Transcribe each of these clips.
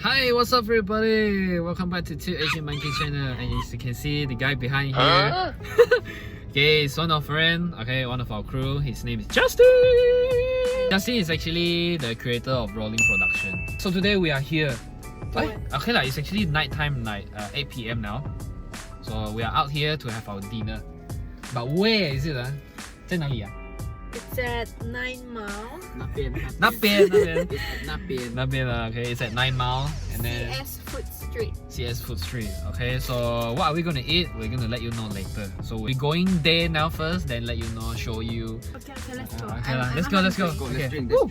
Hi, what's up everybody? Welcome back to Two Asian Monkey channel, and as you can see the guy behind here okay, it's one of our friend, okay, one of our crew. His name is Justin. Justin is actually the creator of Rolling Production. So today we are here. Okay, it's actually nighttime, 8 PM now. So we are out here to have our dinner. But where is it? 在哪里啊? It's at 9 Mile. 那边 okay, it's at 9 Mile and then CS Food Street. Okay, so what are we gonna eat? We're gonna let you know later. So we're going there now first, then let you know, show you. Okay, let's go. Okay, let's go. Let's Okay. drink. Woo!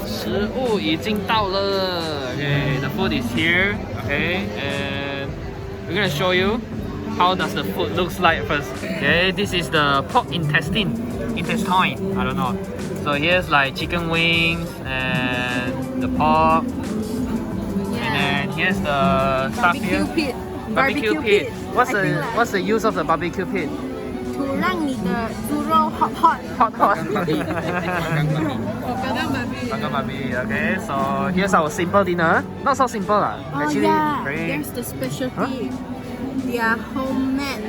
食物已经到了. Okay, the food is here. Okay, and we're gonna show you how does the food looks like first. Okay, this is the pork intestine. I don't know. So here's like chicken wings and the pork. And then here's the stuff here. Barbecue pit. What's the use of the barbecue pit? to让你的猪肉 hot. Panggang babi. Okay, so here's our simple dinner. Not so simple lah. Actually, very... There's the specialty. Their homemade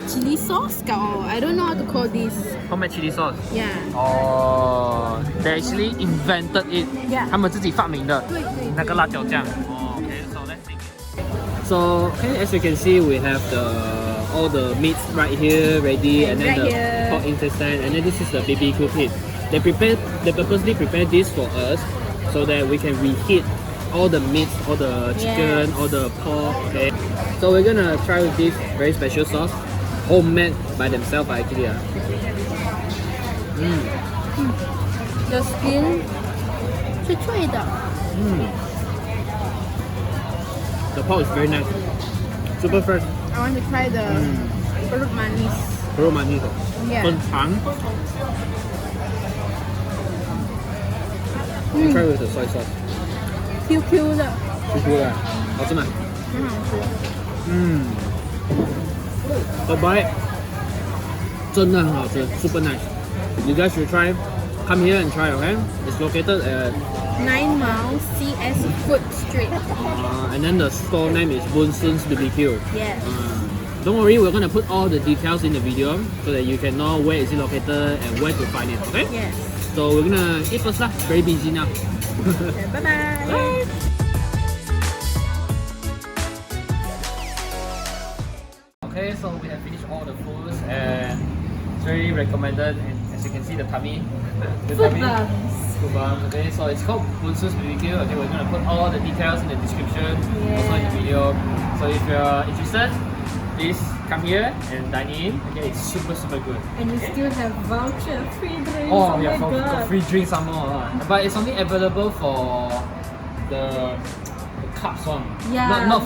chili sauce. I don't know how to call this. Homemade chili sauce. Yeah. Oh, they actually invented it. Yeah. 他们自己发明的那个辣椒酱。Okay, so let's take it. So, okay, as you can see, we have all the meats right here ready, and then the pork intestine, and then this is the BBQ pit. They purposely prepared this for us so that we can reheat all the meats, all the chicken, all the pork. Okay, so we're gonna try with this very special sauce, homemade by themselves actually. The skin 脆脆的. The pork is very nice, super fresh. I want to try the perut manis. Perut manis. Yeah. 很长. Try with the soy sauce. QQ 的. QQ 的，好吃吗？很好吃。Terbaik 真的很好吃 ，super nice. You guys should try. Come here and try, okay? It's located at 9 Mile CS Food Street. and then the store name is Bunsu'S Bbq. Yes. Don't worry, we're gonna put all the details in the video so that you can know where is it located and where to find it. Okay? Yes. So we're gonna eat first lah. Very busy now. Bye bye. Okay, so we have finished all the foods and it's very recommended. And as you can see, the tummy. Food buns. Okay, so it's called Bunsu'S BBQ. Okay, we're gonna put all the details in the description, also in the video. So if you're interested, please come here and dine in. Okay, it's super good. And you still have voucher, free drinks. Oh yeah, for free drinks some more. But it's only available for the cups one. Yeah. Not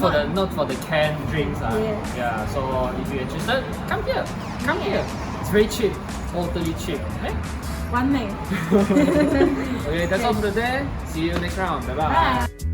for the canned drinks. Yes. Yeah. So if you're interested, come here. Here. It's very cheap. Totally cheap. Okay? 完美. Okay, that's all for today. See you next round. Bye bye. Bye.